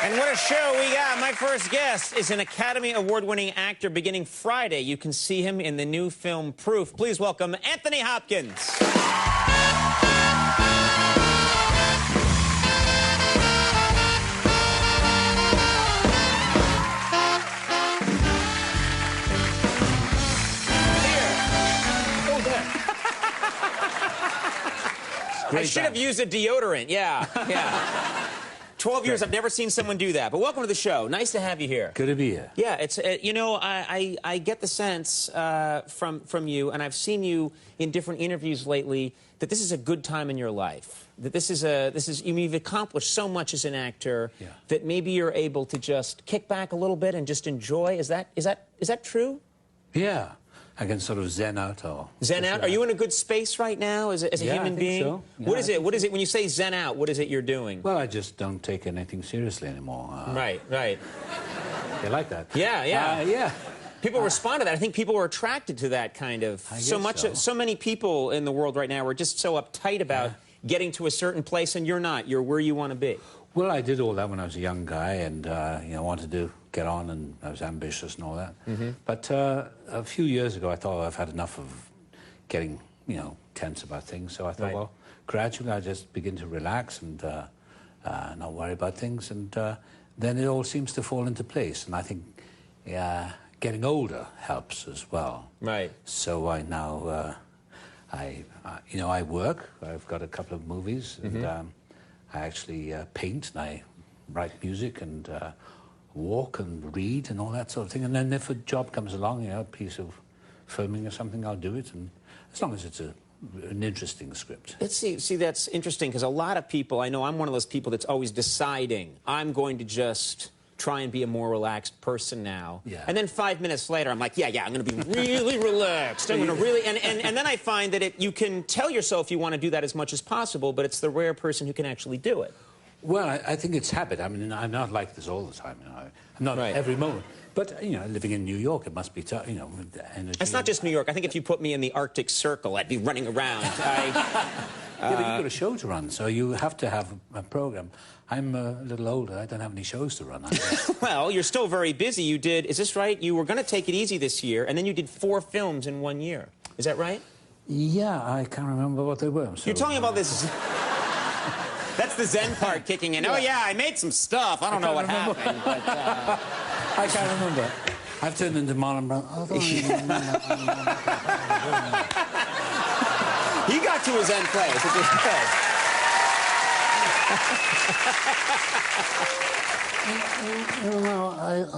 And what a show we got. My first guest is an Academy Award-winning actor beginning Friday. You can see him in the new film Proof. Please welcome Anthony Hopkins. I should have used a deodorant. Yeah. 12 years, I've never seen someone do that. But welcome to the show. Nice to have you here. Good to be here. Yeah, it's you know, I get the sense from you, and I've seen you in different interviews lately, that this is a good time in your life. That this is you've accomplished so much as an actor that maybe you're able to just kick back a little bit and just enjoy. Is that true? Yeah. I can sort of zen out. Zen out? Are you in a good space right now as a human being? So. Yeah, what is it? What is it when you say zen out? What is it you're doing? Well, I just don't take anything seriously anymore. Right. You like that? Yeah. People respond to that. I think people are attracted to that kind of. So many people in the world right now are just so uptight about getting to a certain place, and you're not. You're where you want to be. Well, I did all that when I was a young guy, and wanted to get on, and I was ambitious and all that. But a few years ago, I thought I've had enough of getting, tense about things. So I thought, well, gradually I just begin to relax and not worry about things, and then it all seems to fall into place. And I think getting older helps as well. Right. So I now, I work. I've got a couple of movies, and I actually paint, and I write music, and walk and read and all that sort of thing. And then if a job comes along, a piece of filming or something, I'll do it, and as long as it's an interesting script. Let's see, that's interesting, because a lot of people, I know I'm one of those people that's always deciding, I'm going to just try and be a more relaxed person now. Yeah. And then 5 minutes later, I'm like, yeah, I'm going to be really relaxed. I'm going to really... And then I find that you can tell yourself you want to do that as much as possible, but it's the rare person who can actually do it. Well, I think it's habit. I mean, I'm not like this all the time. I'm not every moment. But, living in New York, it must be tough, energy. It's not just New York. I think if you put me in the Arctic Circle, I'd be running around. Yeah, but you've got a show to run, so you have to have a program. I'm a little older. I don't have any shows to run. Well, you're still very busy. You did, is this right? You were going to take it easy this year, and then you did 4 films in 1 year. Is that right? Yeah, I can't remember what they were. So, you're talking about this... That's the Zen part kicking in. Oh, yeah, I made some stuff. I don't know what happened, but... I can't remember. I've turned into Marlon Brando. He got to his Zen place. It just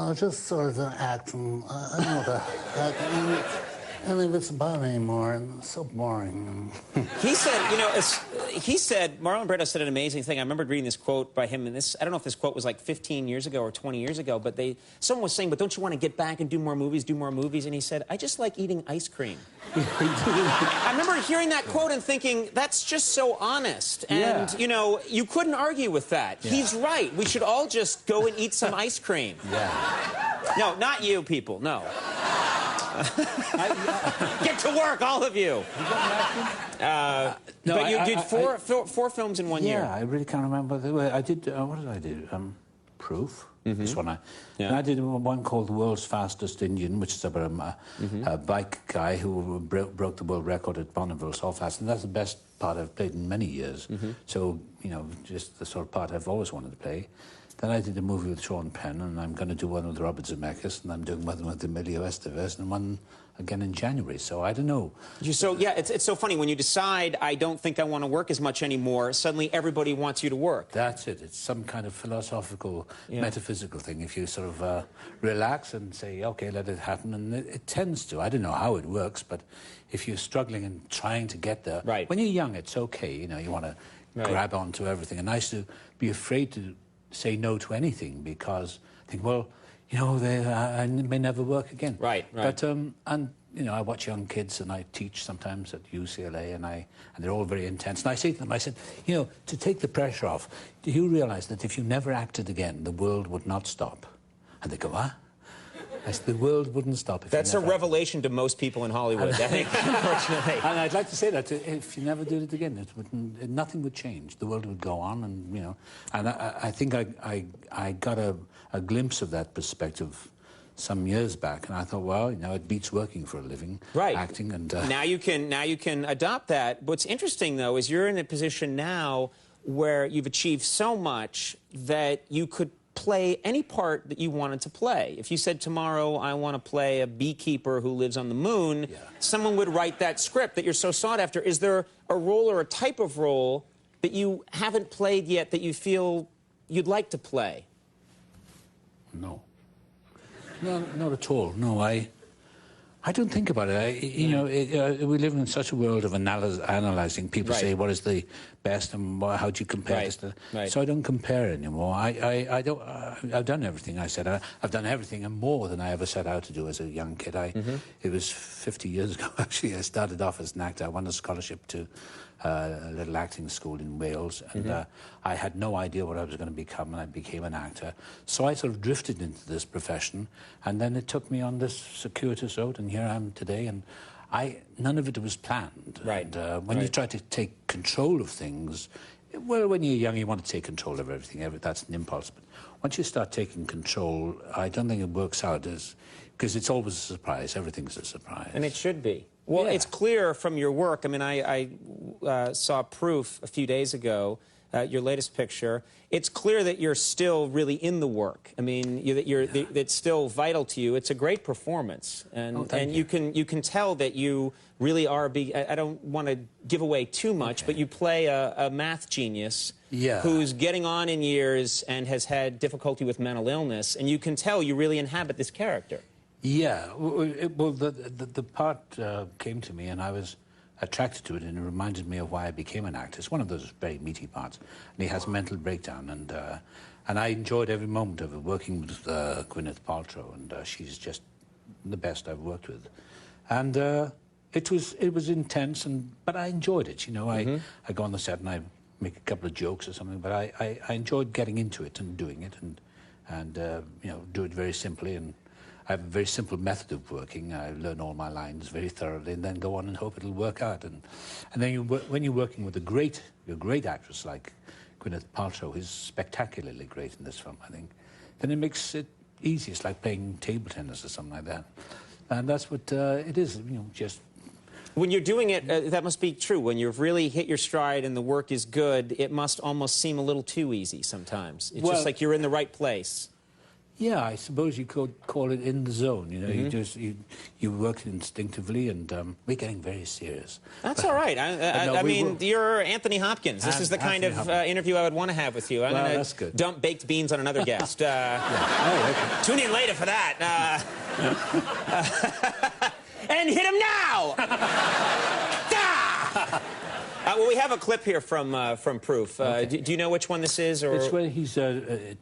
I just sort of act, and I don't know that. And if it's about anymore, and it's so boring. He said, Marlon Brando said an amazing thing. I remember reading this quote by him, and I don't know if this quote was like 15 years ago or 20 years ago, but someone was saying, but don't you want to get back and do more movies? And he said, I just like eating ice cream. I remember hearing that quote and thinking, that's just so honest. And, you couldn't argue with that. Yeah. He's right. We should all just go and eat some ice cream. Yeah. No, not you people, no. Get to work, all of you. No, but you did four films in 1 year. Yeah, I really can't remember. I did, what did I do? Proof. This one. And I did one called The World's Fastest Indian, which is about a bike guy who broke the world record at Bonneville so fast. And that's the best part I've played in many years. So, just the sort of part I've always wanted to play. Then I did a movie with Sean Penn, and I'm going to do one with Robert Zemeckis, and I'm doing one with Emilio Estevez, and one again in January. So I don't know. So yeah, it's so funny when you decide I don't think I want to work as much anymore. Suddenly everybody wants you to work. That's it. It's some kind of philosophical, metaphysical thing. If you sort of relax and say, okay, let it happen, and it tends to. I don't know how it works, but if you're struggling and trying to get there, when you're young, it's okay. You want to grab onto everything. And I used to be afraid to say no to anything because I think, well, I may never work again. Right. But I watch young kids, and I teach sometimes at UCLA, and they're all very intense. And I say to them, I said, to take the pressure off, do you realize that if you never acted again, the world would not stop? And they go, huh? The world wouldn't stop if That's you a never revelation to most people in Hollywood, I think, unfortunately. And I'd like to say that if you never did it again, nothing would change. The world would go on, and, you know... And I think I got a glimpse of that perspective some years back, and I thought, well, you know, it beats working for a living, right. acting, and... Now you can adopt that. What's interesting, though, is you're in a position now where you've achieved so much that you could play any part that you wanted to play. If you said tomorrow, I want to play a beekeeper who lives on the moon, someone would write that script that you're so sought after. Is there a role or a type of role that you haven't played yet that you feel you'd like to play? No. No, not at all. No, I don't think about it. You know, we live in such a world of analysing. People say, what is the best, and how do you compare this to... So I don't compare anymore. I don't... I've done everything I said. I've done everything and more than I ever set out to do as a young kid. It was 50 years ago, actually. I started off as an actor. I won a scholarship to a little acting school in Wales, and I had no idea what I was going to become, and I became an actor. So I sort of drifted into this profession, and then it took me on this circuitous road, and here I am today, and none of it was planned. Right. And when you try to take control of things, well, when you're young, you want to take control of everything. That's an impulse. But once you start taking control, I don't think it works out because it's always a surprise. Everything's a surprise. And it should be. Well, it's clear from your work. I mean, I saw proof a few days ago, your latest picture. It's clear that you're still really in the work. I mean, it's still vital to you. It's a great performance, and you can tell that you really are. I don't want to give away too much, but you play a math genius who's getting on in years and has had difficulty with mental illness, and you can tell you really inhabit this character. Yeah, well, the part came to me, and I was attracted to it, and it reminded me of why I became an actor. It's one of those very meaty parts, and he has a mental breakdown, and I enjoyed every moment of it, working with Gwyneth Paltrow, and she's just the best I've worked with. And it was intense, but I enjoyed it. You know, I go on the set and I make a couple of jokes or something, but I enjoyed getting into it and doing it, and you know, do it very simply. And I have a very simple method of working. I learn all my lines very thoroughly and then go on and hope it'll work out. And then when you're working with a great actress like Gwyneth Paltrow, who's spectacularly great in this film, I think, then it makes it easy. It's like playing table tennis or something like that. And that's what it is, you know, just... When you're doing it, that must be true. When you've really hit your stride and the work is good, it must almost seem a little too easy sometimes. It's just like you're in the right place. Yeah, I suppose you could call it in the zone. You know, you work instinctively, and we're getting very serious. That's all right. I mean, you're Anthony Hopkins. This is the kind of interview I would want to have with you. I'm going to dump baked beans on another guest. Tune in later for that. And hit him now! Well, we have a clip here from Proof. Do you know which one this is? Or... It's where he's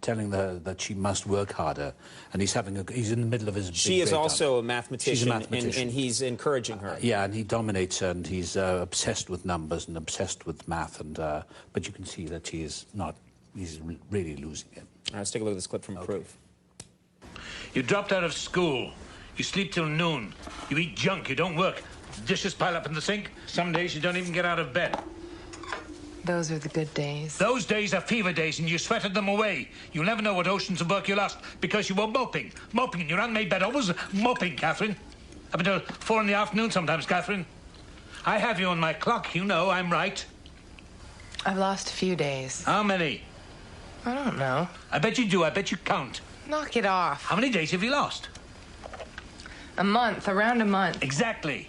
telling her that she must work harder, and he's in the middle of his. She is also a mathematician. She's a mathematician, and he's encouraging her. Yeah, and he dominates her, and he's obsessed with numbers and obsessed with math, and but you can see that he's really losing it. All right, let's take a look at this clip from Proof. You dropped out of school. You sleep till noon. You eat junk. You don't work. Dishes pile up in the sink. Some days you don't even get out of bed. Those are the good days. Those days are fever days, and you sweated them away. You'll never know what oceans of work you lost because you were moping. Moping in your unmade bed. Always moping, Catherine. Up until 4 in the afternoon sometimes, Catherine. I have you on my clock. You know I'm right. I've lost a few days. How many? I don't know. I bet you do. I bet you count. Knock it off. How many days have you lost? A month. Around a month. Exactly.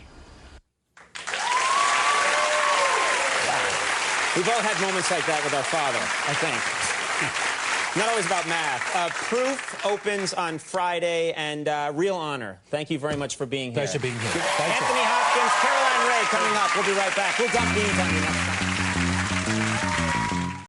We've all had moments like that with our father, I think. Not always about math. Proof opens on Friday, and real honor. Thank you very much for being here. Thanks for being here. Anthony Hopkins, Caroline Ray coming up. We'll be right back. We'll dump beans on you next time.